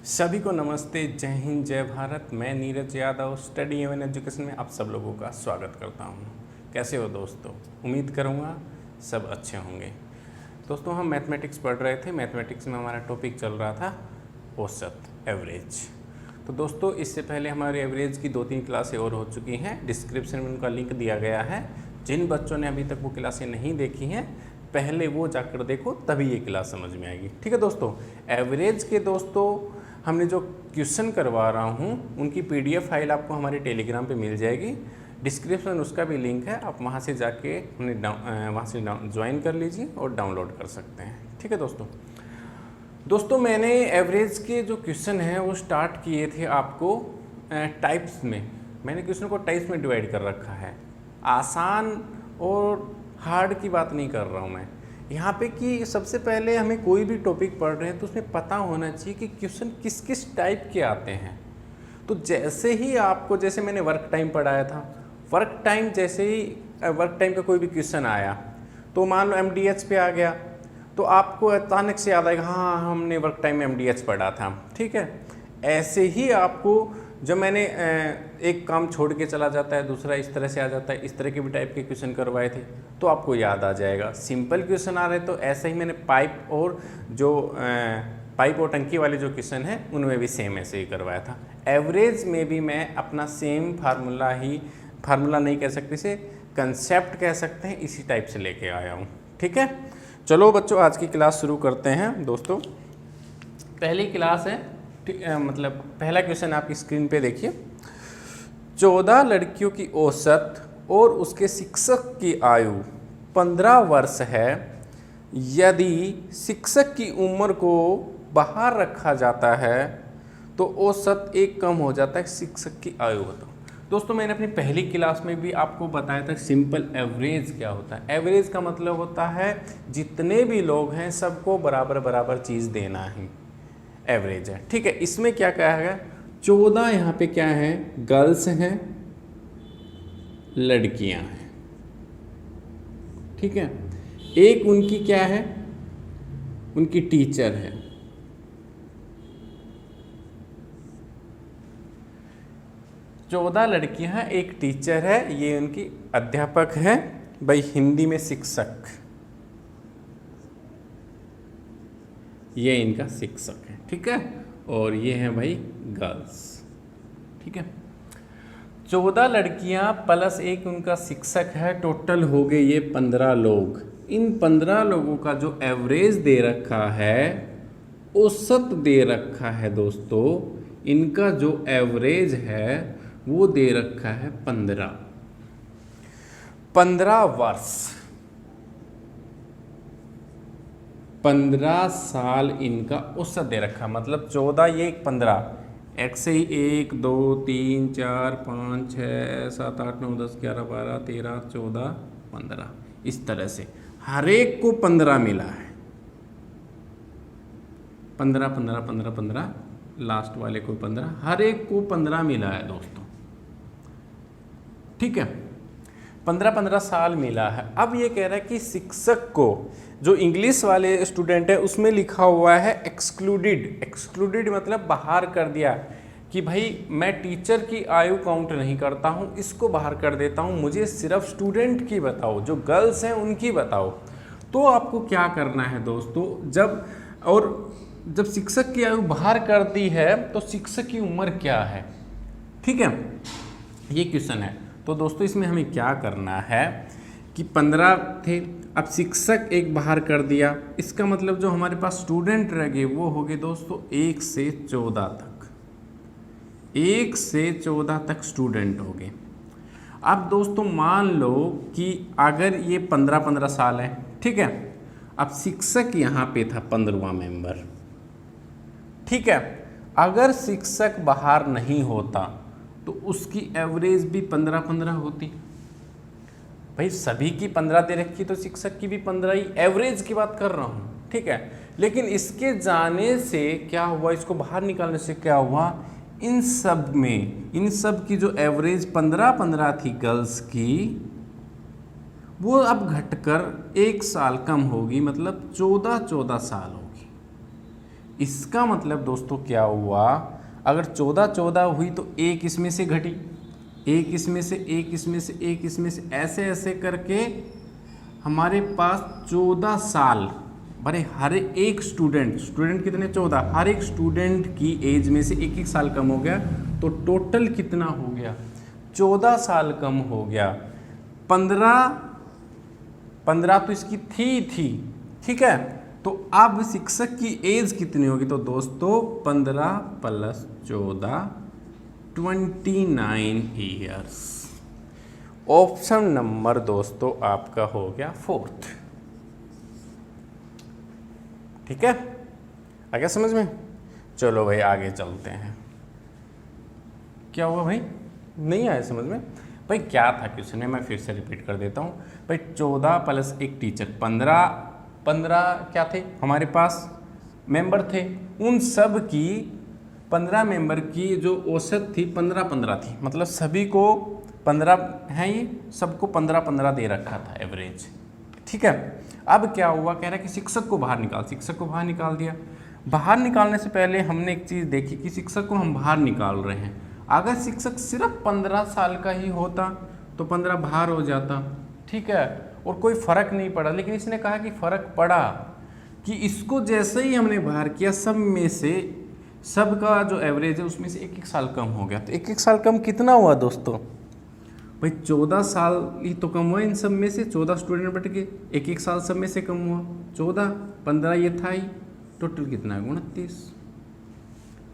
सभी को नमस्ते, जय हिंद, जय भारत। मैं नीरज यादव स्टडी एवं एजुकेशन में आप सब लोगों का स्वागत करता हूं। कैसे हो दोस्तों? उम्मीद करूंगा सब अच्छे होंगे। दोस्तों, हम मैथमेटिक्स पढ़ रहे थे। मैथमेटिक्स में हमारा टॉपिक चल रहा था औसत, एवरेज। तो दोस्तों, इससे पहले हमारे एवरेज की 2-3 क्लासें और हो चुकी हैं। डिस्क्रिप्शन में उनका लिंक दिया गया है। जिन बच्चों ने अभी तक वो क्लासें नहीं देखी हैं, पहले वो जाकर देखो, तभी ये क्लास समझ में आएगी। ठीक है दोस्तों। एवरेज के दोस्तों हमने जो क्वेश्चन करवा रहा हूँ उनकी PDF फाइल आपको हमारे टेलीग्राम पे मिल जाएगी। डिस्क्रिप्शन उसका भी लिंक है, आप वहाँ से जाके वहाँ से ज्वाइन कर लीजिए और डाउनलोड कर सकते हैं। ठीक है दोस्तों, मैंने एवरेज के जो क्वेश्चन हैं वो स्टार्ट किए थे आपको टाइप्स में। मैंने क्वेश्चन को टाइप्स में डिवाइड कर रखा है। आसान और हार्ड की बात नहीं कर रहा हूँ मैं यहाँ पे कि सबसे पहले हमें कोई भी टॉपिक पढ़ रहे हैं तो उसमें पता होना चाहिए कि क्वेश्चन किस किस टाइप के आते हैं। तो जैसे ही आपको, जैसे मैंने वर्क टाइम पढ़ाया था, वर्क टाइम जैसे ही वर्क टाइम का कोई भी क्वेश्चन आया तो मान लो MDH पे आ गया तो आपको अचानक से याद आएगा, हाँ हमने वर्क टाइम में MDH पढ़ा था। ठीक है, ऐसे ही आपको जब मैंने एक काम छोड़ के चला जाता है, दूसरा इस तरह से आ जाता है, इस तरह के भी टाइप के क्वेश्चन करवाए थे तो आपको याद आ जाएगा। सिंपल क्वेश्चन आ रहे तो ऐसे ही मैंने पाइप और टंकी वाले जो क्वेश्चन हैं उनमें भी सेम ऐसे ही करवाया था। एवरेज में भी मैं अपना सेम फार्मूला नहीं कह सकते, इसे कंसेप्ट कह सकते हैं, इसी टाइप से लेके आया हूँ। ठीक है, चलो बच्चों, आज की क्लास शुरू करते हैं। दोस्तों, पहली क्लास है, मतलब पहला क्वेश्चन आपकी स्क्रीन पे देखिए। 14 लड़कियों की औसत और उसके शिक्षक की आयु 15 वर्ष है। यदि शिक्षक की उम्र को बाहर रखा जाता है तो औसत 1 कम हो जाता है शिक्षक की आयु हो। तो दोस्तों, मैंने अपनी पहली क्लास में भी आपको बताया था सिंपल एवरेज क्या होता है। एवरेज का मतलब होता है जितने भी लोग हैं सबको बराबर बराबर चीज़ देना ही एवरेज है। ठीक है, इसमें क्या कहा है? 14 यहाँ पे क्या है? गर्ल्स हैं, लड़कियां हैं। ठीक है, एक उनकी क्या है? उनकी टीचर है। चौदह लड़कियां हैं, एक टीचर है, ये उनकी अध्यापक है, भाई हिंदी में शिक्षक, ये इनका शिक्षक है। ठीक है, और ये हैं भाई गर्ल्स। ठीक है, 14 लड़कियां प्लस एक उनका शिक्षक है, टोटल हो गए ये 15 लोग। इन 15 लोगों का जो एवरेज दे रखा है, औसत दे रखा है दोस्तों, इनका जो एवरेज है वो दे रखा है 15 वर्ष, 15 साल इनका औसत दे रखा। मतलब 14 ये 15, एक से ही 1 2 3 4 5 6 7 8 9 10 11 12 13 14 15, इस तरह से हर एक को 15 मिला है। 15 15 15 15, लास्ट वाले को 15, हर एक को 15 मिला है दोस्तों। ठीक है, 15 साल मिला है। अब ये कह रहा है कि शिक्षक को, जो इंग्लिश वाले स्टूडेंट है उसमें लिखा हुआ है एक्सक्लूडेड मतलब बाहर कर दिया कि भाई मैं टीचर की आयु काउंट नहीं करता हूँ, इसको बाहर कर देता हूँ, मुझे सिर्फ स्टूडेंट की बताओ, जो गर्ल्स हैं उनकी बताओ। तो आपको क्या करना है दोस्तों, जब शिक्षक की आयु बाहर कर दी है तो शिक्षक की उम्र क्या है? ठीक है, ये क्वेश्चन है। तो दोस्तों, इसमें हमें क्या करना है कि 15 थे, अब शिक्षक एक बाहर कर दिया, इसका मतलब जो हमारे पास स्टूडेंट रह गए वो हो गए दोस्तों 1 से 14 तक। 1 से 14 तक स्टूडेंट हो गए। अब दोस्तों मान लो कि अगर ये 15 साल है, ठीक है, अब शिक्षक यहाँ पे था 15वां मेंबर। ठीक है, अगर शिक्षक बाहर नहीं होता तो उसकी एवरेज भी 15 होती। भाई सभी की 15 दे रखी तो शिक्षक की भी 15 ही, एवरेज की बात कर रहा हूँ। ठीक है, लेकिन इसके जाने से क्या हुआ, इसको बाहर निकालने से क्या हुआ, इन सब की जो एवरेज 15 थी गर्ल्स की, वो अब घटकर 1 साल कम होगी, मतलब 14 साल होगी। इसका मतलब दोस्तों क्या हुआ, अगर 14 हुई तो एक इसमें से घटी, एक इसमें से, एक इसमें से, एक इसमें से, ऐसे ऐसे करके हमारे पास 14 साल, अरे हर एक स्टूडेंट कितने 14, हर एक स्टूडेंट की एज में से एक एक साल कम हो गया, तो टोटल कितना हो गया, 14 साल कम हो गया। 15 तो इसकी थी, ठीक है। तो अब शिक्षक की एज कितनी होगी, तो दोस्तों 15 + 14 29 ईयर्स। ऑप्शन नंबर दोस्तों आपका हो गया 4th। ठीक है, आ गया समझ में। चलो भाई आगे चलते हैं। क्या हुआ भाई, नहीं आया समझ में। भाई क्या था क्वेश्चन में, मैं फिर से रिपीट कर देता हूँ। भाई 14 + एक टीचर, 15 क्या थे हमारे पास मेंबर थे, उन सब की 15 मेंबर की जो औसत थी 15 थी, मतलब सभी को 15 है, ये सबको 15 दे रखा था एवरेज। ठीक है, अब क्या हुआ, कह रहा है कि शिक्षक को बाहर निकाल, शिक्षक को बाहर निकाल दिया। बाहर निकालने से पहले हमने एक चीज़ देखी कि शिक्षक को हम बाहर निकाल रहे हैं, अगर शिक्षक सिर्फ 15 साल का ही होता तो 15 बाहर हो जाता, ठीक है, और कोई फ़र्क नहीं पड़ा। लेकिन इसने कहा कि फ़र्क पड़ा, कि इसको जैसे ही हमने बाहर किया सब में से, सबका जो एवरेज है उसमें से एक एक साल कम हो गया। तो एक एक साल कम कितना हुआ दोस्तों, भाई 14 साल ही तो कम हुआ इन सब में से, 14 स्टूडेंट बट के एक एक साल सब में से कम हुआ, 14 15 ये था ही, टोटल कितना है 29।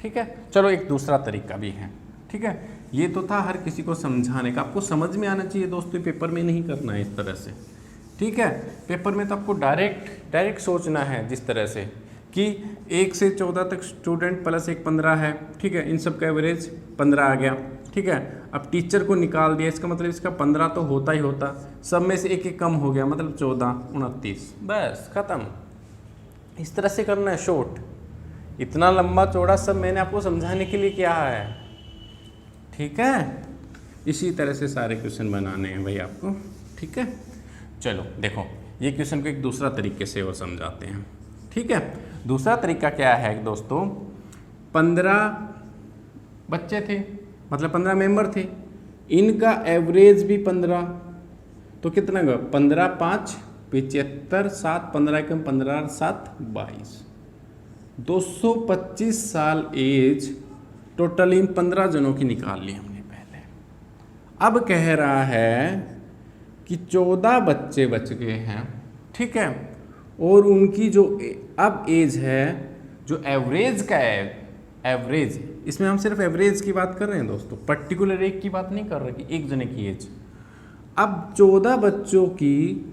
ठीक है, चलो एक दूसरा तरीका भी है। ठीक है, ये तो था हर किसी को समझाने का, आपको समझ में आना चाहिए दोस्तों, पेपर में नहीं करना है इस तरह से। ठीक है, पेपर में तो आपको डायरेक्ट सोचना है जिस तरह से कि 1 से 14 तक स्टूडेंट + एक 15 है, ठीक है, इन सब का एवरेज 15 आ गया। ठीक है, अब टीचर को निकाल दिया, इसका मतलब इसका 15 तो होता ही होता, सब में से एक एक कम हो गया, मतलब 14 29, बस खत्म। इस तरह से करना है शॉर्ट, इतना लंबा चौड़ा सब मैंने आपको समझाने के लिए किया है। ठीक है, इसी तरह से सारे क्वेश्चन बनाने हैं भाई आपको। ठीक है, चलो देखो ये क्वेश्चन को एक दूसरा तरीके से और समझाते हैं। ठीक है, दूसरा तरीका क्या है दोस्तों, 15 बच्चे थे, मतलब 15 मेंबर थे, इनका एवरेज भी 15, तो कितना हुआ 15 5 75, 7 15 कम 15 7 22, 225 साल एज टोटल इन 15 जनों की निकाल ली हमने पहले। अब कह रहा है कि 14 बच्चे बच गए हैं, ठीक है, और उनकी जो अब एज है, जो एवरेज का है, एवरेज, इसमें हम सिर्फ एवरेज की बात कर रहे हैं दोस्तों, पर्टिकुलर एक की बात नहीं कर रहे कि एक जने की एज। अब 14 बच्चों की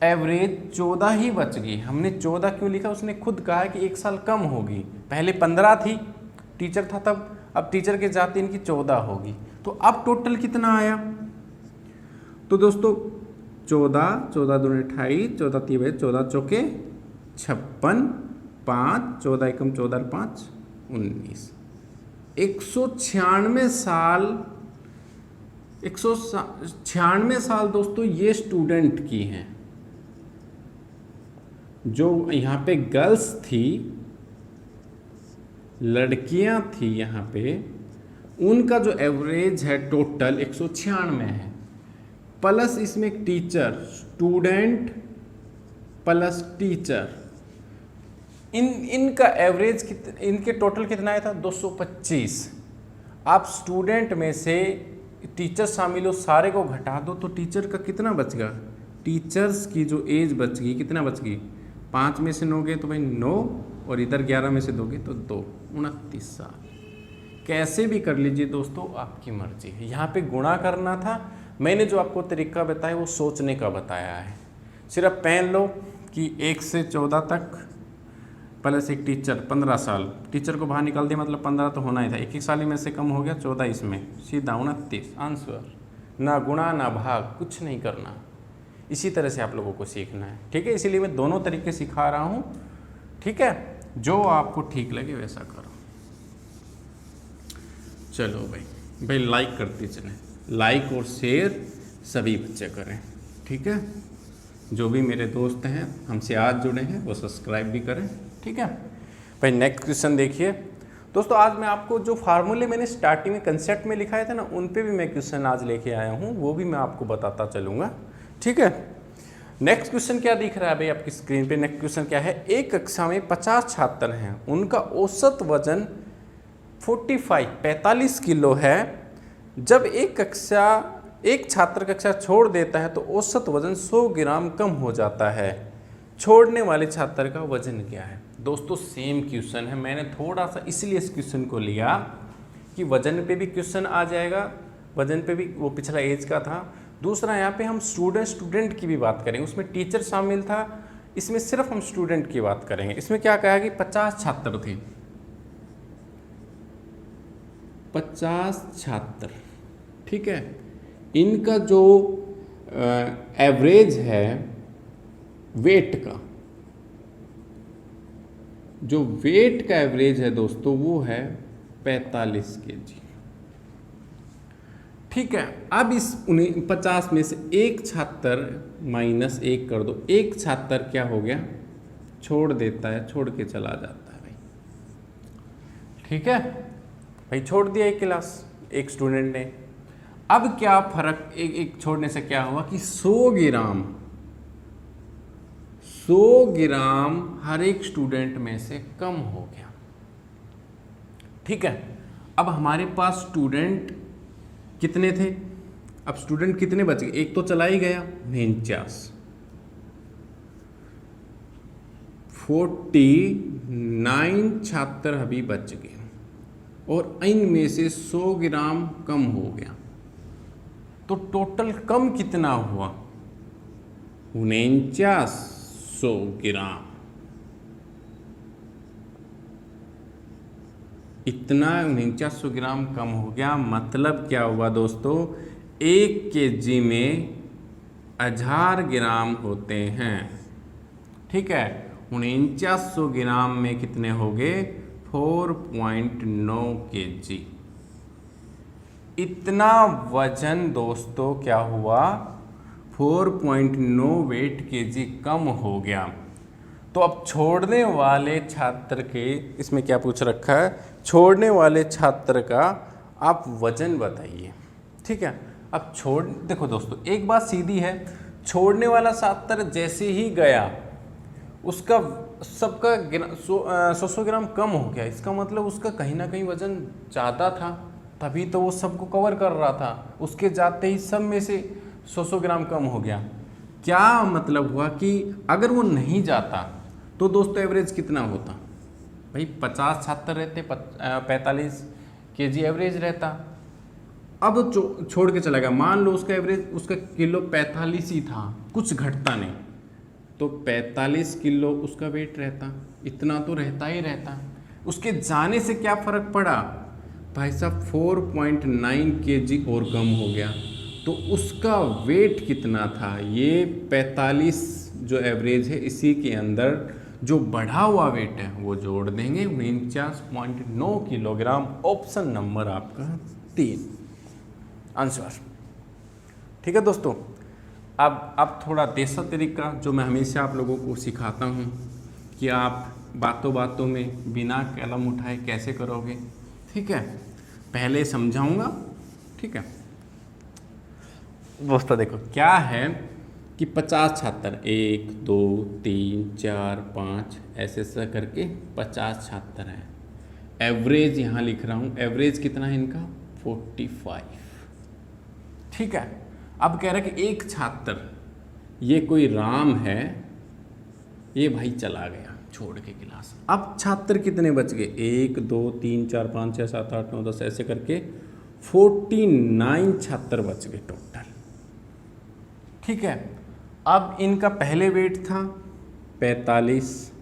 एवरेज 14 ही बच गई। हमने 14 क्यों लिखा, उसने खुद कहा कि एक साल कम होगी, पहले 15 थी, टीचर था तब, अब टीचर के जाते इनकी 14 होगी। तो अब टोटल कितना आया, तो दोस्तों 14 दूनी 28, 14 3 14 चौके 56, 5 14 एकम 14 5 19, 196 साल, 196 साल दोस्तों ये स्टूडेंट की हैं। जो यहाँ पे गर्ल्स थी, लड़कियां थी यहाँ पे, उनका जो एवरेज है टोटल 196 है, प्लस इसमें एक टीचर, स्टूडेंट प्लस टीचर, इनका एवरेज इनके टोटल कितना आया था 225। आप स्टूडेंट में से टीचर शामिल हो, सारे को घटा दो तो टीचर का कितना बच गया, टीचर्स की जो एज बच गई कितना बच गई, 5 में से 9 गए तो भाई 9, और इधर 11 में से 2 गए तो 2, 29 साल। कैसे भी कर लीजिए दोस्तों, आपकी मर्जी है। यहाँ पे गुणा करना था, मैंने जो आपको तरीका बताया वो सोचने का बताया है। सिर्फ पहन लो कि 1 से 14 तक प्लस एक टीचर 15 साल, टीचर को बाहर निकाल दिया, मतलब 15 तो होना ही था, एक एक साल में से कम हो गया, 14 इसमें, सीधा 29 आंसर। ना गुणा ना भाग, कुछ नहीं करना, इसी तरह से आप लोगों को सीखना है। ठीक है, इसीलिए मैं दोनों तरीके सिखा रहा हूँ। ठीक है, जो आपको ठीक लगे वैसा करो। चलो भाई लाइक करते चलें, लाइक और शेयर सभी बच्चे करें। ठीक है, जो भी मेरे दोस्त हैं हमसे आज जुड़े हैं वो सब्सक्राइब भी करें। ठीक है, भाई नेक्स्ट क्वेश्चन देखिए दोस्तों, आज मैं आपको जो फार्मूले मैंने स्टार्टिंग में कंसेप्ट में लिखाए थे ना, उन पे भी मैं क्वेश्चन आज लेके आया हूँ, वो भी मैं आपको बताता चलूँगा। ठीक है, नेक्स्ट क्वेश्चन क्या दिख रहा है भाई आपकी स्क्रीन पे? नेक्स्ट क्वेश्चन क्या है? एक कक्षा में 50 छात्र हैं, उनका औसत वजन 45 किलो है। जब एक छात्र कक्षा छोड़ देता है तो औसत वजन 100 ग्राम कम हो जाता है। छोड़ने वाले छात्र का वजन क्या है? दोस्तों सेम क्वेश्चन है, मैंने थोड़ा सा इसलिए इस क्वेश्चन को लिया कि वजन पे भी क्वेश्चन आ जाएगा, वजन पे भी वो पिछला एज का था। दूसरा यहाँ पे हम स्टूडेंट की भी बात करेंगे, उसमें टीचर शामिल था, इसमें सिर्फ हम स्टूडेंट की बात करेंगे। इसमें क्या कहा कि 50 छात्र थे, 50 छात्र, ठीक है। इनका जो एवरेज है वेट का, जो वेट का एवरेज है दोस्तों वो है 45 kg। ठीक है, अब इस 50 में से एक छात्र -1 कर दो, एक छात्र क्या हो गया? छोड़ देता है, छोड़ के चला जाता है भाई। ठीक है भाई, छोड़ दिया एक क्लास, एक स्टूडेंट ने। अब क्या फर्क एक छोड़ने से क्या हुआ कि 100 ग्राम हर एक स्टूडेंट में से कम हो गया। ठीक है, अब हमारे पास स्टूडेंट कितने थे? अब स्टूडेंट कितने बच गए? एक तो चला ही गया, 49, 49 छात्र अभी बच गए और इनमें से 100 ग्राम कम हो गया। तो टोटल कम कितना हुआ? 4900 ग्राम। इतना 4900 ग्राम कम हो गया। मतलब क्या हुआ दोस्तों? 1 kg में 1000 ग्राम होते हैं। ठीक है, 4900 ग्राम में कितने हो गए? 4.9 kg। इतना वजन दोस्तों क्या हुआ? 4.9 वेट kg कम हो गया। तो अब छोड़ने वाले छात्र के, इसमें क्या पूछ रखा है? छोड़ने वाले छात्र का आप वजन बताइए। ठीक है, अब देखो दोस्तों, एक बात सीधी है, छोड़ने वाला छात्र जैसे ही गया उसका सबका 100 ग्राम कम हो गया। इसका मतलब उसका कहीं ना कहीं वजन ज़्यादा था, तभी तो वो सबको कवर कर रहा था। उसके जाते ही सब में से 100 ग्राम कम हो गया। क्या मतलब हुआ कि अगर वो नहीं जाता तो दोस्तों एवरेज कितना होता? भाई 50 छात्र रहते, 45 kg एवरेज रहता। अब छोड़ के चला गया, मान लो उसका एवरेज, उसका किलो 45 ही था, कुछ घटता नहीं, तो 45 किलो उसका वेट रहता। इतना तो रहता ही रहता। उसके जाने से क्या फ़र्क पड़ा भाई साहब? 4.9 kg और कम हो गया। तो उसका वेट कितना था? ये 45 जो एवरेज है, इसी के अंदर जो बढ़ा हुआ वेट है वो जोड़ देंगे, 49.9 किलोग्राम। ऑप्शन नंबर आपका 3 आंसर। ठीक है दोस्तों, अब थोड़ा देसा तरीका जो मैं हमेशा आप लोगों को सिखाता हूँ कि आप बातों बातों में बिना कलम उठाए कैसे करोगे। ठीक है, पहले समझाऊंगा। ठीक है दोस्तों, देखो क्या है कि 50 छात्र, 1 2 3 4 5 ऐसे करके 50 छात्र हैं। एवरेज यहाँ लिख रहा हूँ, एवरेज कितना है इनका? 45। ठीक है, अब कह रहा है कि एक छात्र, ये कोई राम है, ये भाई चला गया छोड़ के क्लास। अब छात्र कितने बच गए? 1 2 3 4 5 6 7 8 9 10 ऐसे करके 49 छात्र बच गए टोटल। ठीक है, अब इनका पहले वेट था 45,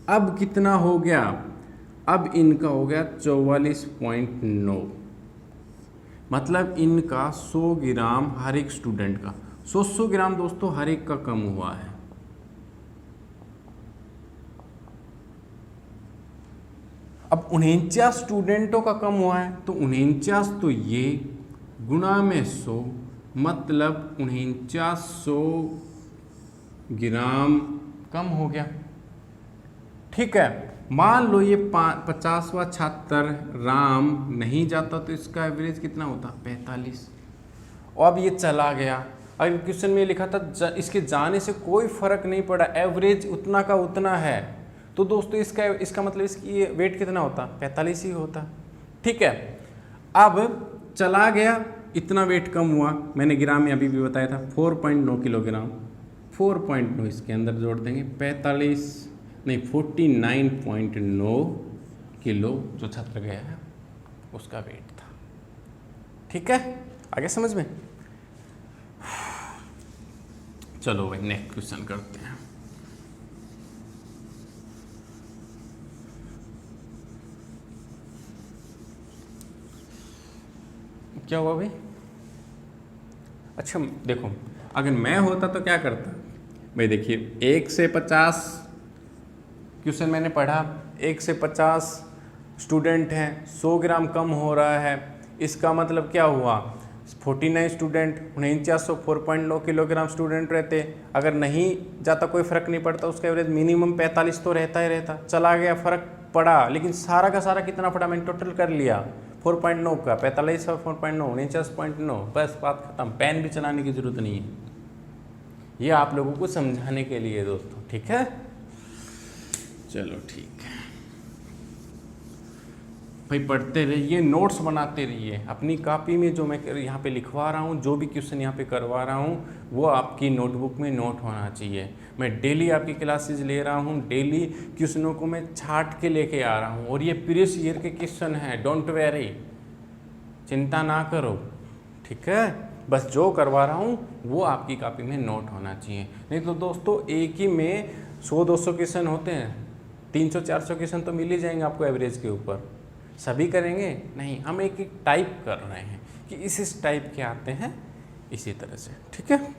अब कितना हो गया? अब इनका हो गया 44.9। मतलब इनका 100 ग्राम हर एक स्टूडेंट का, 100 ग्राम दोस्तों हर एक का कम हुआ है। अब 49 स्टूडेंटों का कम हुआ है, तो 49 तो ये गुणा में 100, मतलब 4900 ग्राम कम हो गया। ठीक है, मान लो ये 50वां छात्र राम नहीं जाता तो इसका एवरेज कितना होता, 45। और अब ये चला गया, अगर क्वेश्चन में लिखा था इसके जाने से कोई फर्क नहीं पड़ा, एवरेज उतना का उतना है, तो दोस्तों इसका मतलब इसकी वेट कितना होता, 45 ही होता। ठीक है, अब चला गया, इतना वेट कम हुआ, मैंने ग्राम में अभी भी बताया था 4.9 किलोग्राम, 4.9 इसके अंदर जोड़ देंगे, 49.9 किलो जो छात्र गया है उसका वेट था। ठीक है, आगे समझ में। चलो भाई नेक्स्ट क्वेश्चन करते हैं। क्या हुआ भाई? अच्छा देखो, अगर मैं होता तो क्या करता भाई, देखिए 1 से 50 क्वेश्चन मैंने पढ़ा, 1 से 50 स्टूडेंट हैं, 100 ग्राम कम हो रहा है, इसका मतलब क्या हुआ, 49 स्टूडेंट 4900 4.9 किलोग्राम स्टूडेंट रहते, अगर नहीं जाता कोई फ़र्क नहीं पड़ता, उसका एवरेज मिनिमम 45 तो रहता ही रहता। चला गया, फ़र्क पड़ा, लेकिन सारा का सारा कितना पड़ा, मैंने टोटल कर लिया 4.9 का, 45 और 4.9 49.9, बस बात खत्म। पेन भी चलाने की ज़रूरत नहीं है, ये आप लोगों को समझाने के लिए दोस्तों। ठीक है, चलो ठीक है भाई, पढ़ते रहिए, नोट्स बनाते रहिए अपनी कॉपी में। जो मैं यहाँ पे लिखवा रहा हूँ, जो भी क्वेश्चन यहाँ पे करवा रहा हूँ, वो आपकी नोटबुक में नोट होना चाहिए। मैं डेली आपकी क्लासेस ले रहा हूँ, डेली क्वेश्चनों को मैं छाट के लेके आ रहा हूँ, और ये प्रीवियस ईयर के क्वेश्चन हैं, डोंट वेरी, चिंता ना करो। ठीक है, बस जो करवा रहा हूँ वो आपकी कॉपी में नोट होना चाहिए। नहीं तो दोस्तों एक ही में 100-200 क्वेश्चन होते हैं, 300-400 क्वेश्चन तो मिल ही जाएंगे आपको एवरेज के ऊपर। सभी करेंगे नहीं, हम एक एक टाइप कर रहे हैं कि इस टाइप के आते हैं, इसी तरह से। ठीक है,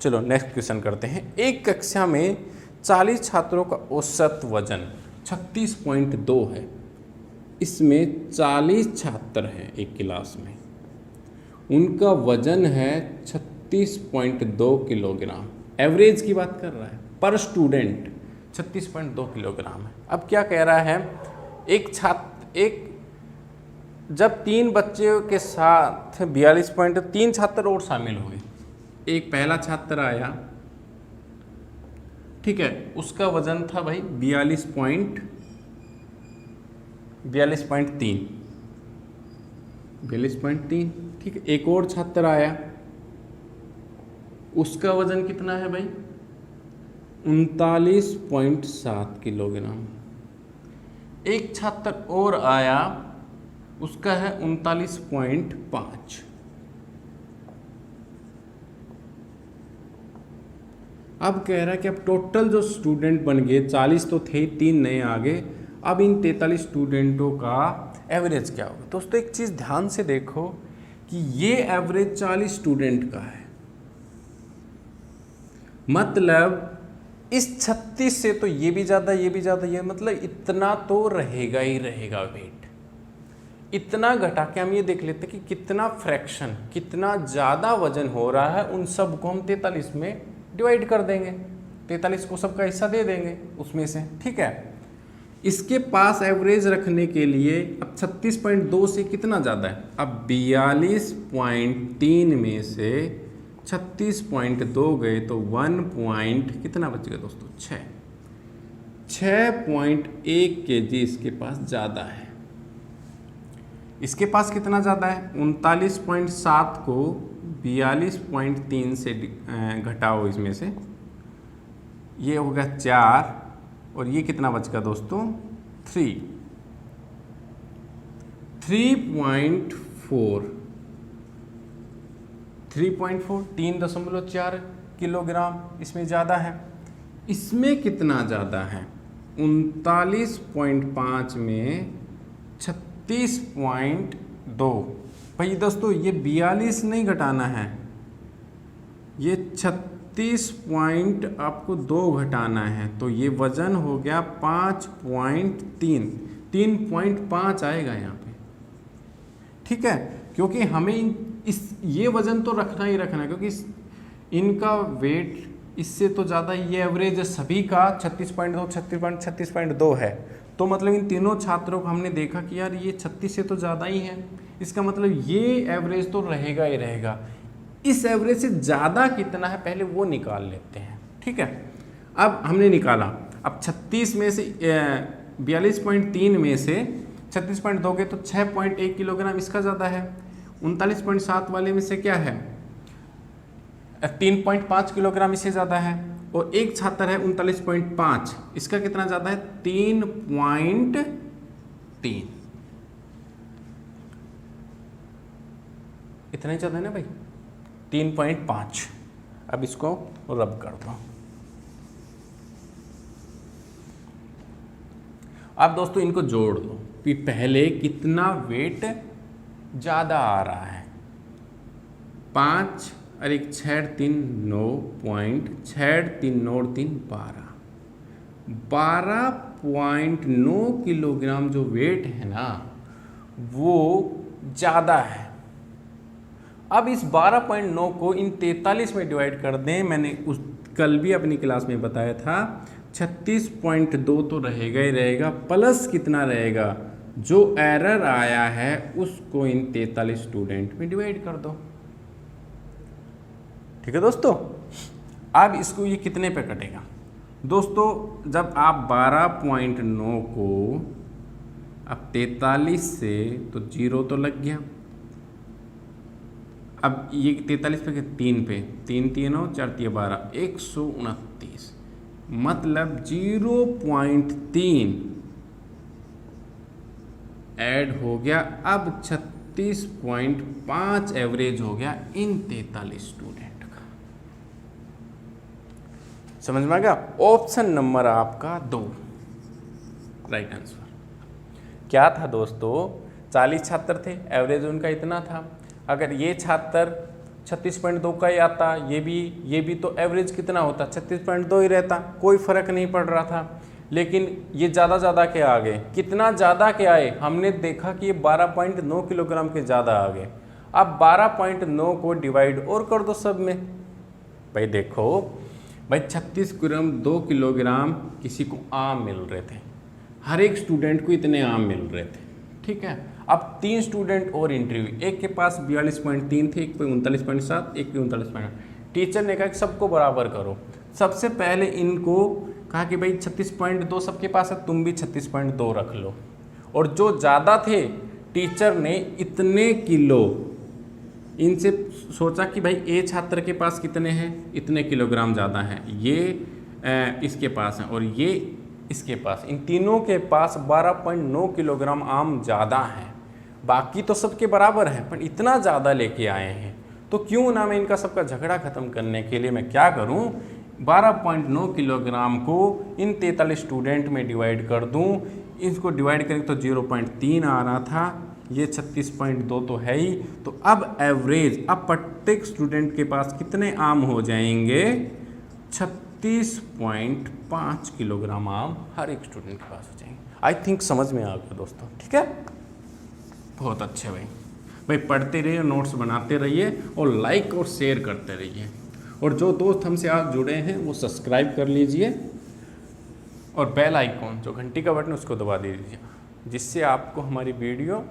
चलो नेक्स्ट क्वेश्चन करते हैं। एक कक्षा में 40 छात्रों का औसत वजन 36.2 है, इसमें 40 छात्र हैं एक क्लास में, उनका वजन है 36.2 किलोग्राम। एवरेज की बात कर रहा है, पर स्टूडेंट 36.2 किलोग्राम है। अब क्या कह रहा है, जब 3 बच्चों के साथ 42.3 छात्र और शामिल हुए, एक पहला छात्र आया, ठीक है, उसका वजन था भाई 42.3, ठीक है। एक और छात्र आया, उसका वजन कितना है भाई, 39.7 किलोग्राम। एक छात्र और आया, उसका है 39.5। अब कह रहा है कि अब टोटल जो स्टूडेंट बन गए 40 तो थे, 3 नए आ गए, अब इन 43 स्टूडेंटों का एवरेज क्या होगा। दोस्तों एक चीज़ ध्यान से देखो कि ये एवरेज 40 स्टूडेंट का है, मतलब इस 36 से तो ये भी ज़्यादा, ये भी ज़्यादा, ये मतलब इतना तो रहेगा ही रहेगा वेट। इतना घटा के हम ये देख लेते हैं कि कितना फ्रैक्शन, कितना ज़्यादा वजन हो रहा है, उन सब को हम 43 में डिवाइड कर देंगे, 43 को सबका हिस्सा दे देंगे उसमें से। ठीक है, इसके पास एवरेज रखने के लिए अब 36.2 से कितना ज़्यादा है, अब 42.3 में से 36.2 गए तो 1 कितना बच गया दोस्तों, 6.1 kg इसके पास ज़्यादा है। इसके पास कितना ज़्यादा है, 39.7 को 42.3 से घटाओ, इसमें से ये होगा 4, और ये कितना बच गया दोस्तों, 3.4 3.4 किलोग्राम इसमें ज़्यादा है। इसमें कितना ज़्यादा है, 39.5 में 36.2। भाई दोस्तों ये 42 नहीं घटाना है, ये 36 आपको 2 घटाना है, तो ये वजन हो गया 3.5 आएगा यहाँ पे। ठीक है, क्योंकि हमें ये वजन तो रखना ही रखना है, क्योंकि इनका वेट इससे तो ज़्यादा, ये एवरेज सभी का 36.2 है, तो मतलब इन तीनों छात्रों को हमने देखा कि यार ये 36 से तो ज़्यादा ही है, इसका मतलब ये एवरेज तो रहेगा ही रहेगा। इस एवरेज से ज़्यादा कितना है पहले वो निकाल लेते हैं, ठीक है। अब हमने निकाला, अब 36 में से 42.3 में से 36.2 दोगे तो 6.1 किलोग्राम इसका ज़्यादा है। 39.7 वाले में से क्या है 3.5 किलोग्राम इससे ज़्यादा है। और एक छात्र है 39.5, इसका कितना ज़्यादा है 3.3, इतना ही ज़्यादा है ना भाई 3.5। अब इसको रब कर दो। अब दोस्तों इनको जोड़ दो कि पहले कितना वेट ज़्यादा आ रहा है। 5 और 1 6 3 9 पॉइंट 6 3 9 3 12.9 किलोग्राम जो वेट है ना वो ज़्यादा है। अब इस 12.9 को इन 43 में डिवाइड कर दें। मैंने कल भी अपनी क्लास में बताया था 36.2 तो रहेगा ही रहेगा, प्लस कितना रहेगा जो एरर आया है उसको इन 43 स्टूडेंट में डिवाइड कर दो। ठीक है दोस्तों। अब इसको ये कितने पे कटेगा दोस्तों, जब आप 12.9 को अब 43 से तो 0 तो लग गया। अब ये 43 पे 3 पे 3 3 4 3 12 129 मतलब 0.3 ऐड हो गया। अब 36.5 एवरेज हो गया इन 43 स्टूडेंट का। समझ में आ गया। ऑप्शन नंबर आपका 2 राइट आंसर। क्या था दोस्तों 40 छात्र थे, एवरेज उनका इतना था। अगर ये छात्र 36.2 का ही आता, ये भी तो एवरेज कितना होता 36.2 ही रहता, कोई फर्क नहीं पड़ रहा था। लेकिन ये ज़्यादा के आ गए। कितना ज़्यादा के आए हमने देखा कि ये 12.9 किलोग्राम के ज़्यादा आ गए। अब 12.9 को डिवाइड और कर दो सब में। भाई देखो भाई 36 ग्राम 2 किलोग्राम किसी को आम मिल रहे थे, हर एक स्टूडेंट को इतने आम मिल रहे थे, ठीक है। अब 3 स्टूडेंट और इंटरव्यू, एक के पास 42.3 थे, एक पे 39.7, एक पे 39.8। टीचर ने कहा कि सबको बराबर करो। सबसे पहले इनको कहा कि भाई 36.2 सबके पास है, तुम भी 36.2 रख लो। और जो ज़्यादा थे टीचर ने इतने किलो इनसे सोचा कि भाई ए छात्र के पास कितने हैं, इतने किलोग्राम ज़्यादा हैं, ये इसके पास हैं और ये इसके पास, इन तीनों के पास 12.9 किलोग्राम आम ज़्यादा हैं। बाकी तो सबके बराबर हैं पर इतना ज़्यादा लेके आए हैं, तो क्यों ना मैं इनका सबका झगड़ा ख़त्म करने के लिए मैं क्या करूं, 12.9 किलोग्राम को इन 43 स्टूडेंट में डिवाइड कर दूं। इसको डिवाइड करें तो 0.3 आ रहा था, ये 36.2 तो है ही। तो अब एवरेज, अब प्रत्येक स्टूडेंट के पास कितने आम हो जाएंगे 36.5 किलोग्राम आम हर एक स्टूडेंट के पास हो जाएंगे। आई थिंक समझ में आ गया दोस्तों, ठीक है। बहुत अच्छे भाई पढ़ते रहिए, नोट्स बनाते रहिए और लाइक और शेयर करते रहिए। और जो दोस्त हमसे आज जुड़े हैं वो सब्सक्राइब कर लीजिए और बेल आइकॉन जो घंटी का बटन उसको दबा दीजिए, जिससे आपको हमारी वीडियो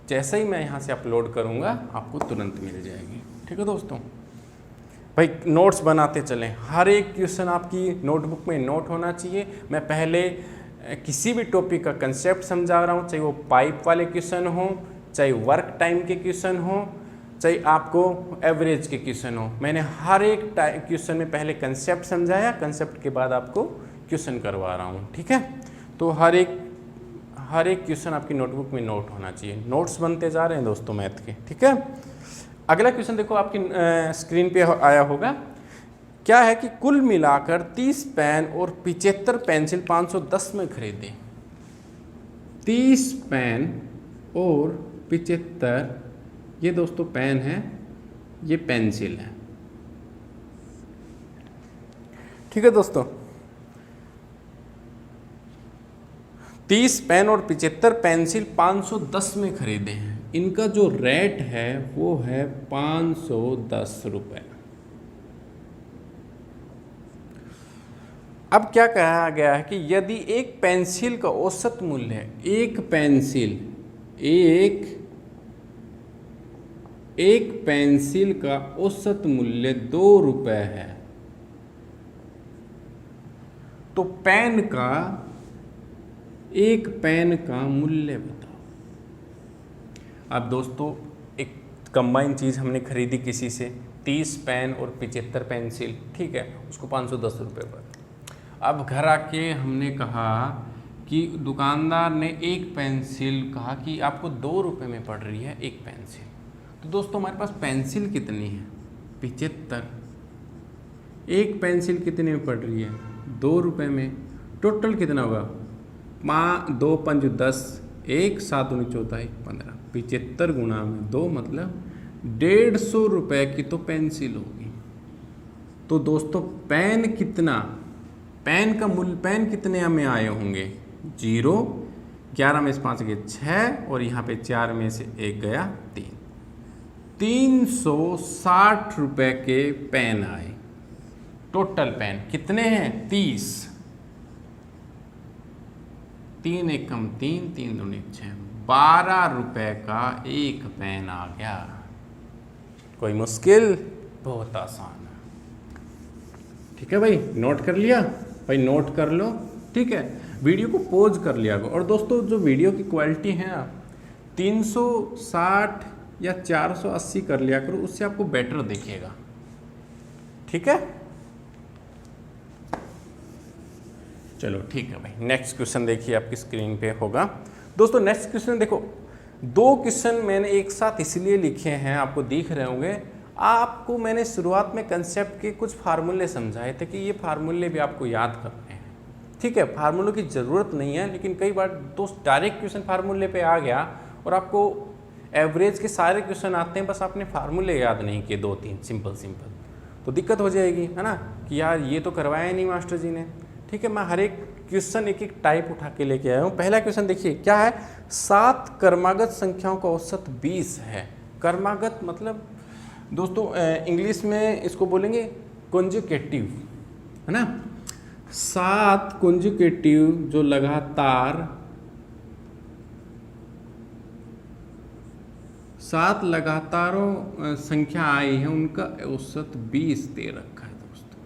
जैसे ही मैं यहाँ से अपलोड करूँगा आपको तुरंत मिल जाएगी। ठीक है दोस्तों। भाई नोट्स बनाते चलें, हर एक क्वेश्चन आपकी नोटबुक में नोट होना चाहिए। मैं पहले किसी भी टॉपिक का कंसेप्ट समझा रहा हूँ, चाहे वो पाइप वाले क्वेश्चन हो, चाहे वर्क टाइम के क्वेश्चन हो, चाहे आपको एवरेज के क्वेश्चन हो। मैंने हर एक क्वेश्चन में पहले कंसेप्ट समझाया, कंसेप्ट के बाद आपको क्वेश्चन करवा रहा हूँ, ठीक है। तो हर एक क्वेश्चन आपकी नोटबुक में नोट होना चाहिए। नोट्स बनते जा रहे हैं दोस्तों मैथ के, ठीक है। अगला क्वेश्चन देखो आपकी स्क्रीन पे आया होगा। क्या है कि कुल मिलाकर 30 पेन और 75 पेंसिल 510 में खरीदे। 30 पेन और 75, ये दोस्तों पेन है, ये पेंसिल है, ठीक है दोस्तों। 30 पेन और 75 पेंसिल 510 में खरीदे हैं। इनका जो रेट है वो है 510 रुपये। अब क्या कहा गया है कि यदि एक पेंसिल का औसत मूल्य है, एक पेंसिल का औसत मूल्य 2 रुपए है, तो एक पेन का मूल्य बताओ। अब दोस्तों एक कंबाइन चीज़ हमने खरीदी किसी से, 30 पेन और 75 पेंसिल, ठीक है, उसको 510 रुपये पर। अब घर आके हमने कहा कि दुकानदार ने एक पेंसिल कहा कि आपको 2 रुपये में पड़ रही है एक पेंसिल। तो दोस्तों हमारे पास पेंसिल कितनी है? 75। एक पेंसिल कितने में पड़ रही है? 2 रुपये में। टोटल कितना होगा? 5 2 5 10, 1 7 9 14 15। 75 गुणा में 2 मतलब 150 रुपये की तो पेंसिल होगी। तो दोस्तों पेन कितना, पेन का मूल्य, पेन कितने में आए होंगे? 0, 11 में से 5 गए 6 और यहाँ पे 4 में से 1 गया 3। 360 रुपये के पेन आए। टोटल पेन कितने हैं? 30। 3 1 कम 3, 3 2 6, 12 रुपये का एक पेन आ गया। कोई मुश्किल? बहुत आसान है। ठीक है भाई, नोट कर लिया? भाई नोट कर लो, ठीक है। वीडियो को पॉज कर लिया करो। और दोस्तों जो वीडियो की क्वालिटी है ना, 360 या 480 कर लिया करो, उससे आपको बेटर दिखेगा, ठीक है। चलो ठीक है भाई, नेक्स्ट क्वेश्चन देखिए आपकी स्क्रीन पे होगा। दोस्तों नेक्स्ट क्वेश्चन देखो, 2 क्वेश्चन मैंने एक साथ इसलिए लिखे हैं, आपको दिख रहे होंगे। आपको मैंने शुरुआत में कंसेप्ट के कुछ फार्मूले समझाए थे कि ये फार्मूले भी आपको याद करने हैं, ठीक है। फार्मूलों की ज़रूरत नहीं है, लेकिन कई बार दोस्त डायरेक्ट क्वेश्चन फार्मूले पे आ गया और आपको एवरेज के सारे क्वेश्चन आते हैं, बस आपने फार्मूले याद नहीं किए 2-3 सिंपल, तो दिक्कत हो जाएगी, है ना, कि यार ये तो करवाया नहीं मास्टर जी ने। ठीक है, मैं हर एक क्वेश्चन एक टाइप उठा के लेके आया हूँ। पहला क्वेश्चन देखिए क्या है, 7 क्रमागत संख्याओं का औसत 20 है। क्रमागत मतलब दोस्तों इंग्लिश में इसको बोलेंगे कॉन्जुगेटिव, है ना। 7 कॉन्जुगेटिव जो लगातार 7 लगातारों संख्या आई है, उनका औसत 20 दे रखा है दोस्तों।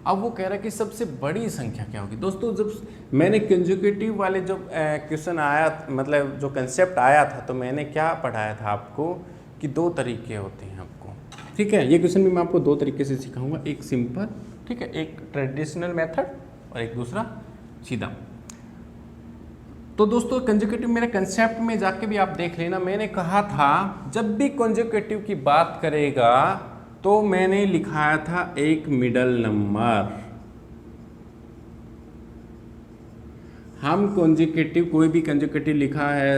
अब वो कह रहा है कि सबसे बड़ी संख्या क्या होगी। दोस्तों जब मैंने कंजुगेटिव वाले जो क्वेश्चन आया, मतलब जो कंसेप्ट आया था, तो मैंने क्या पढ़ाया था आपको कि 2 तरीके होते हैं आपको, ठीक है। ये क्वेश्चन भी मैं आपको 2 तरीके से सिखाऊंगा, एक सिंपल, ठीक है, एक ट्रेडिशनल मेथड और एक दूसरा सीधा। तो दोस्तों कंजुगेटिव मेरे कंसेप्ट में जाके भी आप देख लेना, मैंने कहा था जब भी कंजुगेटिव की बात करेगा तो मैंने लिखाया था एक मिडल नंबर। हम कंजुगेटिव, कोई भी कंजुगेटिव लिखा है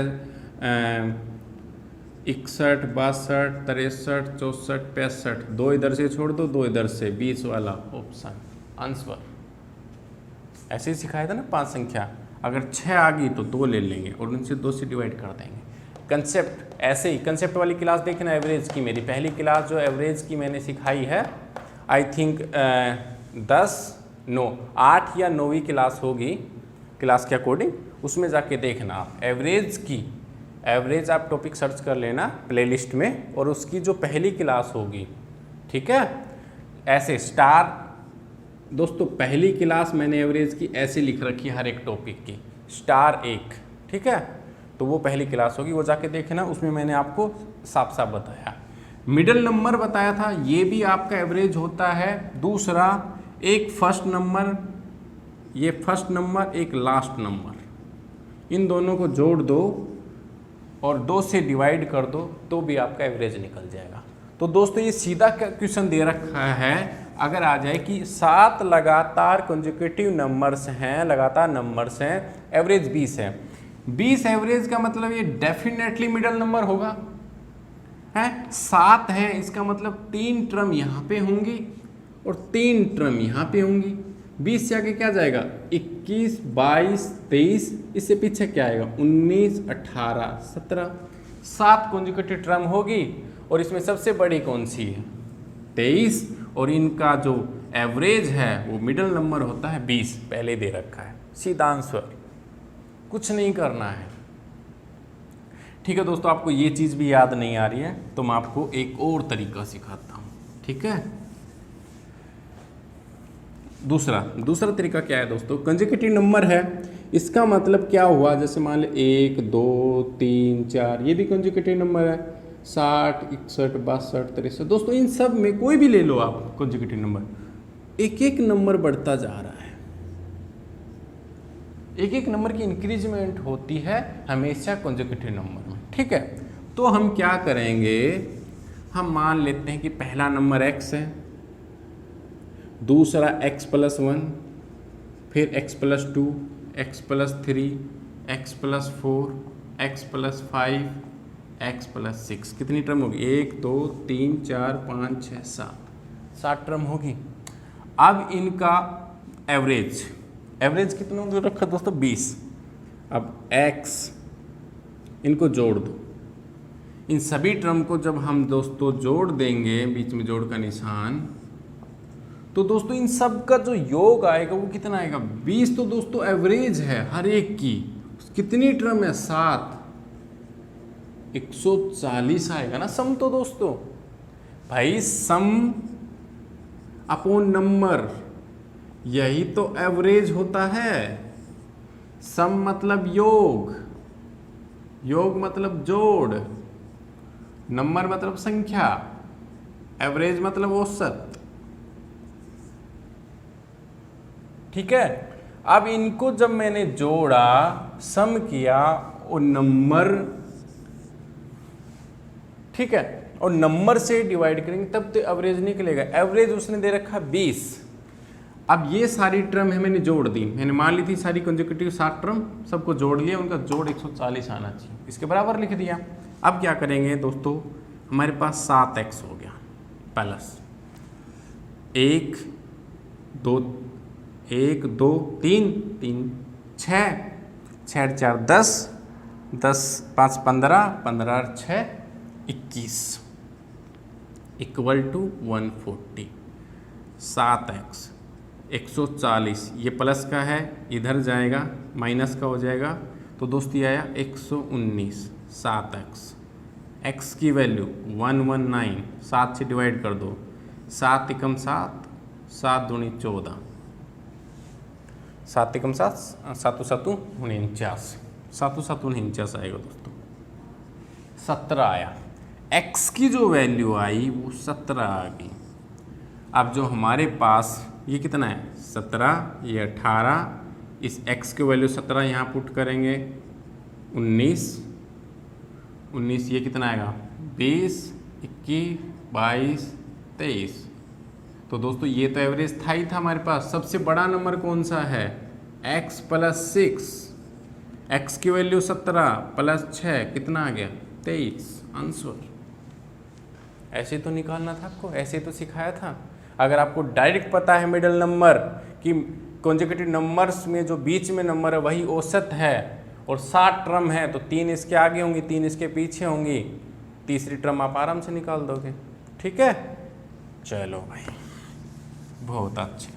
61, 62, 63, 64, 65, 2 इधर से छोड़ दो, 2 इधर से, 20 वाला ऑप्शन आंसर। ऐसे ही सिखाया था ना 5 संख्या, अगर 6 आ गई तो 2 ले लेंगे और उनसे 2 से डिवाइड कर देंगे। कंसेप्ट ऐसे ही, कंसेप्ट वाली क्लास देखना एवरेज की, मेरी पहली क्लास जो एवरेज की मैंने सिखाई है, आई थिंक 8 या 9वीं क्लास होगी, क्लास के अकॉर्डिंग, उसमें जाके देखना आप एवरेज की। एवरेज आप टॉपिक सर्च कर लेना प्लेलिस्ट में, और उसकी जो पहली क्लास होगी, ठीक है, ऐसे स्टार। दोस्तों पहली क्लास मैंने एवरेज की ऐसे लिख रखी है, हर एक टॉपिक की स्टार 1, ठीक है, तो वो पहली क्लास होगी, वो जाके देखना, उसमें मैंने आपको साफ साफ बताया। मिडिल नंबर बताया था, ये भी आपका एवरेज होता है। दूसरा एक फर्स्ट नंबर, ये फर्स्ट नंबर, एक लास्ट नंबर, इन दोनों को जोड़ दो और 2 से डिवाइड कर दो तो भी आपका एवरेज निकल जाएगा। तो दोस्तों ये सीधा क्वेश्चन दे रखा है, अगर आ जाए कि 7 लगातार कंसेक्यूटिव नंबर्स हैं, लगातार नंबर्स हैं, एवरेज 20 है, 20 एवरेज का मतलब ये डेफिनेटली मिडल नंबर होगा, है। 7 है, इसका मतलब 3 टर्म यहाँ पे होंगी और 3 टर्म यहाँ पे होंगी। 20 से आगे क्या जाएगा, 21, 22, 23, इससे पीछे क्या आएगा, 19, 18, 17, 7 कॉन्जिक्यूटिव टर्म होगी। और इसमें सबसे बड़ी कौन सी है, 23, और इनका जो एवरेज है वो मिडिल नंबर होता है 20, पहले दे रखा है, सीधा आंसर, कुछ नहीं करना है। ठीक है दोस्तों, आपको ये चीज़ भी याद नहीं आ रही है तो मैं आपको एक और तरीका सिखाता हूँ। ठीक है, दूसरा तरीका क्या है दोस्तों, कंसेक्यूटिव नंबर है, इसका मतलब क्या हुआ, जैसे मान लो 1 2 3 4, ये भी कंसेक्यूटिव नंबर है, 60 61 62 63। दोस्तों इन सब में कोई भी ले लो आप कंसेक्यूटिव नंबर, एक एक नंबर बढ़ता जा रहा है, एक एक नंबर की इंक्रीजमेंट होती है हमेशा कंसेक्यूटिव नंबर में। ठीक है, तो हम क्या करेंगे, हम मान लेते हैं कि पहला नंबर x है, दूसरा x+1, फिर x+2, x+3, x+4, x+5, x+6, कितनी टर्म होगी, 1 2 3 4 5 6 7 टर्म होगी। अब इनका एवरेज कितना दे रखा दोस्तों, 20। अब x, इनको जोड़ दो, इन सभी टर्म को जब हम दोस्तों जोड़ देंगे, बीच में जोड़ का निशान, तो दोस्तों इन सब का जो योग आएगा वो कितना आएगा, 20। तो दोस्तों एवरेज है हर एक की, कितनी टर्म है, 7, 140 आएगा ना सम। तो दोस्तों भाई सम अपॉन नंबर, यही तो एवरेज होता है। सम मतलब योग, योग मतलब जोड़, नंबर मतलब संख्या, एवरेज मतलब औसत। ठीक है, अब इनको जब मैंने जोड़ा, सम किया और नंबर, ठीक है, और नंबर से डिवाइड करेंगे तब तो एवरेज निकलेगा। एवरेज उसने दे रखा 20। अब ये सारी टर्म है मैंने जोड़ दी, मैंने मान ली थी सारी कंसेक्यूटिव 7 टर्म, सबको जोड़ लिया, उनका जोड़ 140 आना चाहिए, इसके बराबर लिख दिया। अब क्या करेंगे दोस्तों, हमारे पास 7x हो गया प्लस 1 2 3 3 6 6 4 10 10 5 15 15 6 21 इक्वल टू 140। 7x 140, ये प्लस का है, इधर जाएगा माइनस का हो जाएगा, तो दोस्ती आया 119। 7x, x की वैल्यू 119, 7 से डिवाइड कर दो, 7 एकम 7, 7 दूनी 14, 7 एकम 7, 7 7 49, 7 7 49 आएगा दोस्तों। 17 आया, x की जो वैल्यू आई वो 17 आ गई। अब जो हमारे पास ये कितना है, 17, ये 18, इस x की वैल्यू 17 यहाँ पुट करेंगे, 19, ये कितना आएगा, 20, 21, 22, 23। तो दोस्तों ये तो एवरेज था ही था हमारे पास। सबसे बड़ा नंबर कौन सा है, x + 6, x की वैल्यू 17 + 6 कितना आ गया, 23 आंसर। ऐसे तो निकालना था आपको, ऐसे तो सिखाया था। अगर आपको डायरेक्ट पता है मिडिल नंबर कि कंसेक्यूटिव नंबर्स में जो बीच में नंबर है वही औसत है और 7 टर्म है, तो 3 इसके आगे होंगी, 3 इसके पीछे होंगी, तीसरी टर्म आप आराम से निकाल दोगे। ठीक है, चलो भाई बहुत अच्छे।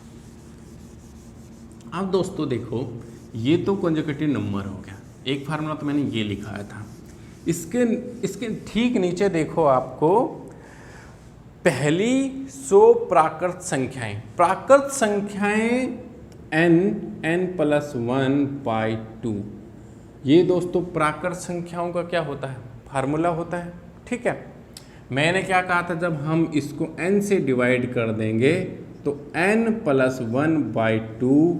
अब दोस्तों देखो, ये तो कंसेक्यूटिव नंबर हो गया, एक फार्मूला तो मैंने ये लिखाया था। इसके ठीक नीचे देखो, आपको पहली 100 प्राकृत संख्याएं, प्राकृत संख्याएं n+1/2, ये दोस्तों प्राकृत संख्याओं का क्या होता है, फार्मूला होता है। ठीक है, मैंने क्या कहा था, जब हम इसको n से डिवाइड कर देंगे तो n+1/2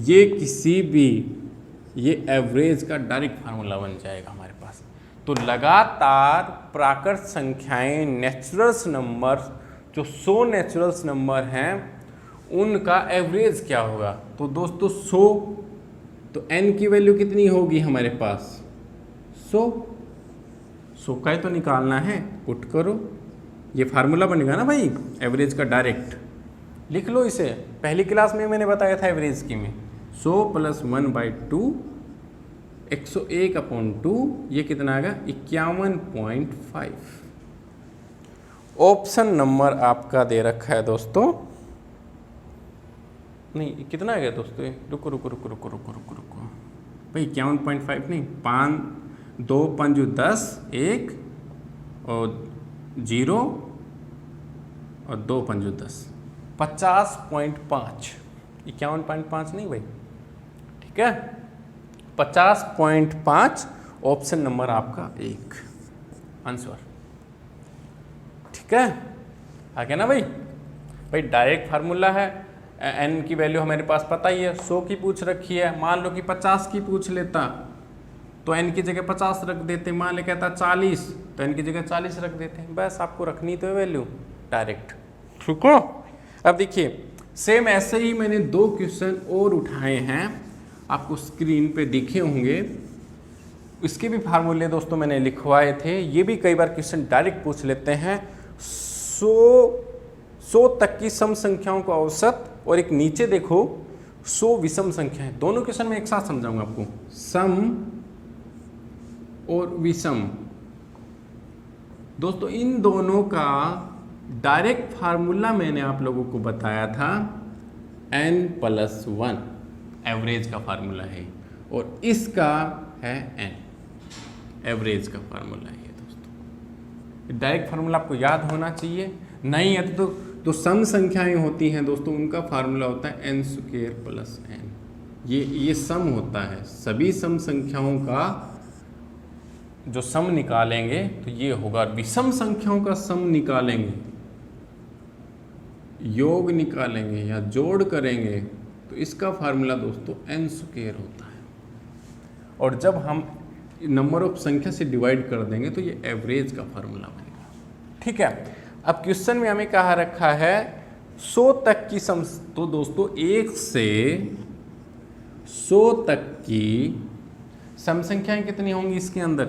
ये किसी भी, ये एवरेज का डायरेक्ट फार्मूला बन जाएगा हमारे पास। तो लगातार प्राकृत संख्याएं, नेचुरल्स नंबर, जो 100 नेचुरल्स नंबर हैं उनका एवरेज क्या होगा, तो दोस्तों 100, तो n की वैल्यू कितनी होगी हमारे पास, 100 का ही तो निकालना है, पुट करो, ये फार्मूला बनेगा ना भाई एवरेज का डायरेक्ट। लिख लो इसे, पहली क्लास में मैंने बताया था एवरेज की में, 100 + 1/2 101/2, ये कितना आएगा 51.5। ऑप्शन नंबर आपका दे रखा है दोस्तों नहीं कितना आ गया दोस्तों ये? रुको रुको रुको रुको रुको रुको रुको भाई, 51.5 नहीं, 5 2 5 10 1 और 0 और 2 5 10, 50.5, 51.5 नहीं भाई, ठीक है, 50.5 ऑप्शन नंबर आपका 1 आंसर, ठीक है। आ गया ना भाई? भाई डायरेक्ट फार्मूला है, एन की वैल्यू हमारे पास पता ही है, 100 की पूछ रखी है, मान लो कि 50 की पूछ लेता तो एन की जगह 50 रख देते, मान ले कहता 40 तो एन की जगह 40 रख देते, बस आपको रखनी तो है वैल्यू डायरेक्ट, ठीक है। अब देखिए सेम ऐसे ही मैंने 2 क्वेश्चन और उठाए हैं, आपको स्क्रीन पे दिखे होंगे, इसके भी फार्मूले दोस्तों मैंने लिखवाए थे, ये भी कई बार क्वेश्चन डायरेक्ट पूछ लेते हैं। 100 तक की सम संख्याओं का औसत, और एक नीचे देखो 100 विषम संख्याएं, दोनों क्वेश्चन में एक साथ समझाऊंगा आपको, सम और विषम। दोस्तों इन दोनों का डायरेक्ट फार्मूला मैंने आप लोगों को बताया था n+1, एवरेज का फार्मूला है, और इसका है n, एवरेज का फार्मूला है ये दोस्तों। डायरेक्ट फार्मूला आपको याद होना चाहिए, नहीं है तो सम संख्याएं होती हैं दोस्तों, उनका फार्मूला होता है n² + n, ये सम होता है, सभी सम संख्याओं का जो सम निकालेंगे तो ये होगा, विषम संख्याओं का सम निकालेंगे, योग निकालेंगे या जोड़ करेंगे तो इसका फार्मूला दोस्तों n² होता है, और जब हम नंबर ऑफ संख्या से डिवाइड कर देंगे तो ये एवरेज का फार्मूला बनेगा, ठीक है। अब क्वेश्चन में हमें कहा रखा है 100 तक की सम, तो दोस्तों 1 से 100 तक की सम संख्याएं कितनी होंगी इसके अंदर?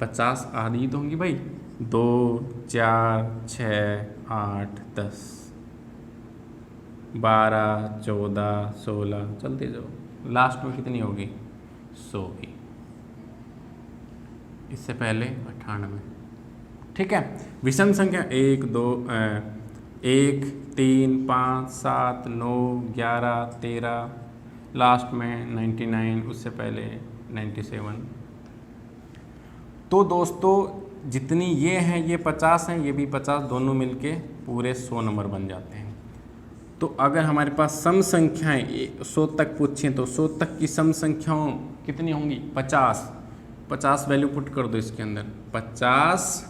50 आदि तो होंगी भाई, 2 4 6 8 10 12 14 16, चलते जाओ, लास्ट में कितनी होगी? 100 की, इससे पहले 98, ठीक है। विषम संख्या 1 2 1 3 5 7 9 11 13, लास्ट में 99, उससे पहले 97। तो दोस्तों जितनी ये हैं ये 50 हैं, ये भी 50, दोनों मिलके पूरे 100 नंबर बन जाते हैं। तो अगर हमारे पास सम संख्याएं 100 तक पूछें तो 100 तक की सम संख्याओं कितनी होंगी? 50 वैल्यू पुट कर दो इसके अंदर, 50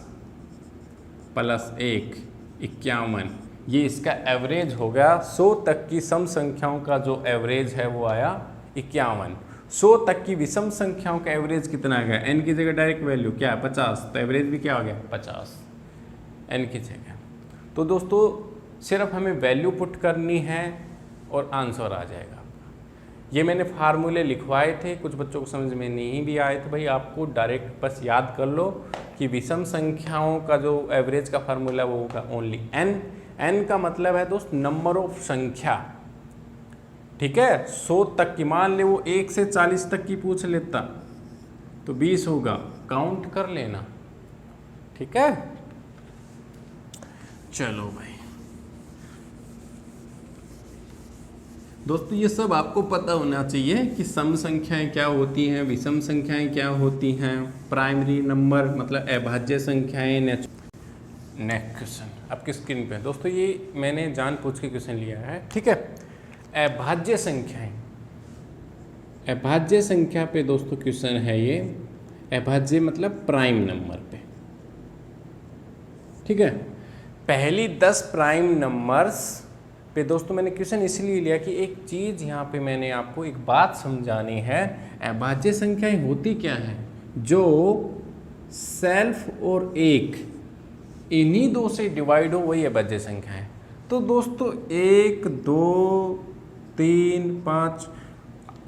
+ 1 51, ये इसका एवरेज हो गया। 100 तक की सम संख्याओं का जो एवरेज है वो आया 51। 100 तक की विषम संख्याओं का एवरेज कितना आ गया? n की जगह डायरेक्ट वैल्यू क्या है? 50, तो एवरेज भी क्या हो गया? 50 n की जगह। तो दोस्तों सिर्फ हमें वैल्यू पुट करनी है और आंसर आ जाएगा। ये मैंने फार्मूले लिखवाए थे, कुछ बच्चों को समझ में नहीं भी आए थे, भाई आपको डायरेक्ट बस याद कर लो कि विषम संख्याओं का जो एवरेज का फार्मूला वो होगा ओनली n। n का मतलब है दोस्त नंबर ऑफ संख्या, ठीक है। 100 तक की, मान ले वो 1 से 40 तक की पूछ लेता तो 20 होगा, काउंट कर लेना, ठीक है। चलो भाई दोस्तों, ये सब आपको पता होना चाहिए कि सम संख्याएं क्या होती हैं, विषम संख्याएं क्या होती हैं, प्राइमरी नंबर मतलब अभाज्य संख्याएं। नेक्स्ट क्वेश्चन आपकी स्क्रीन पे दोस्तों, ये मैंने जानबूझ के क्वेश्चन लिया है, ठीक है। अभाज्य संख्याएं, अभाज्य संख्या पे दोस्तों क्वेश्चन है ये। अभाज्य मतलब प्राइम नंबर पे, ठीक है। पहली 10 प्राइम नंबर्स पे दोस्तों मैंने क्वेश्चन इसलिए लिया कि एक चीज़ यहाँ पे मैंने आपको एक बात समझानी है। अभाज्य संख्याएं होती क्या है? जो सेल्फ और एक इन्हीं दो से डिवाइड हो वही अभाज्य संख्या है। तो दोस्तों 1 2 3 5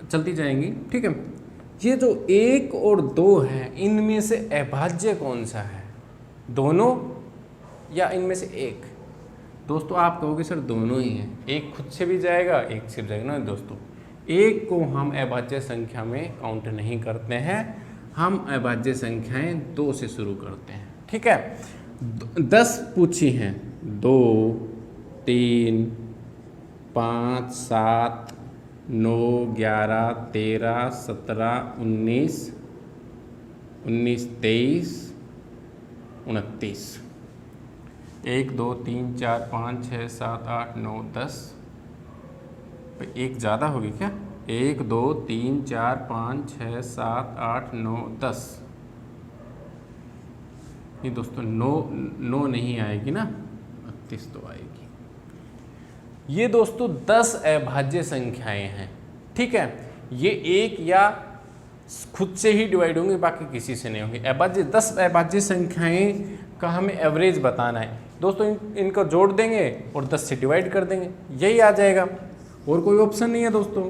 चलती जाएंगी, ठीक है। ये जो 1 और 2 है इनमें से अभाज्य कौन सा है? दोनों या इनमें से एक? दोस्तों आप कहोगे सर दोनों ही हैं, एक खुद से भी जाएगा एक सिर्फ जाएगा ना। दोस्तों एक को हम अभाज्य संख्या में काउंट नहीं करते हैं, हम अभाज्य संख्याएं 2 से शुरू करते हैं, ठीक है। 10 पूछी हैं, 2 3 5, 7, 9, 11, 13, 17, 19, 23, 29। 1, 2, 3, 4, 5, 6, 7, 8, 9, 10। एक ज़्यादा होगी क्या? 1, 2, 3, 4, 5, 6, 7, 8, 9, 10। नहीं दोस्तों, 9 नहीं आएगी ना, 32 तो आएगी। ये दोस्तों 10 अभाज्य संख्याएं हैं, ठीक है। ये एक या खुद से ही डिवाइड होंगे, बाकी किसी से नहीं होंगे। अभाज्य 10 अभाज्य संख्याएं का हमें एवरेज बताना है दोस्तों। इनको जोड़ देंगे और 10 से डिवाइड कर देंगे, यही आ जाएगा। और कोई ऑप्शन नहीं है दोस्तों।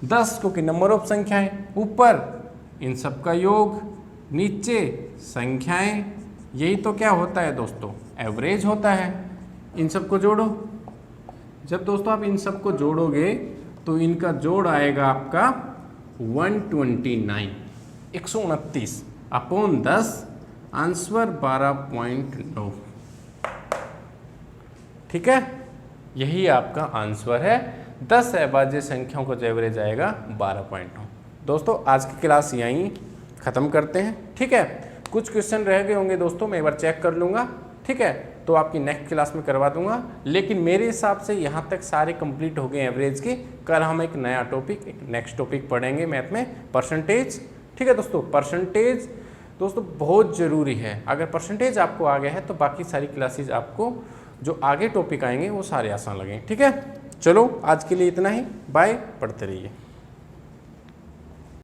10 क्योंकि नंबर ऑफ संख्याएं, ऊपर इन सब का योग, नीचे संख्याएं, यही तो क्या होता है दोस्तों, एवरेज होता है। इन सबको जोड़ो। जब दोस्तों आप इन सबको जोड़ोगे तो इनका जोड़ आएगा आपका 129, 129 अपॉन 10, आंसर 12.9। ठीक है, यही आपका आंसर है। 10 अभाज्य संख्याओं का जो एवरेज आएगा 12.9। दोस्तों आज की क्लास यहीं ख़त्म करते हैं, ठीक है। कुछ क्वेश्चन रह गए होंगे दोस्तों, मैं एक बार चेक कर लूँगा, ठीक है, तो आपकी नेक्स्ट क्लास में करवा दूंगा। लेकिन मेरे हिसाब से यहाँ तक सारे कंप्लीट हो गए एवरेज के। कल हम एक नया टॉपिक, एक नेक्स्ट टॉपिक पढ़ेंगे मैथ में, परसेंटेज। ठीक है दोस्तों, परसेंटेज दोस्तों बहुत ज़रूरी है। अगर परसेंटेज आपको आ गया है तो बाकी सारी क्लासेज आपको जो आगे टॉपिक आएंगे वो सारे आसान लगेंगे, ठीक है। चलो आज के लिए इतना ही, बाय, पढ़ते रहिए।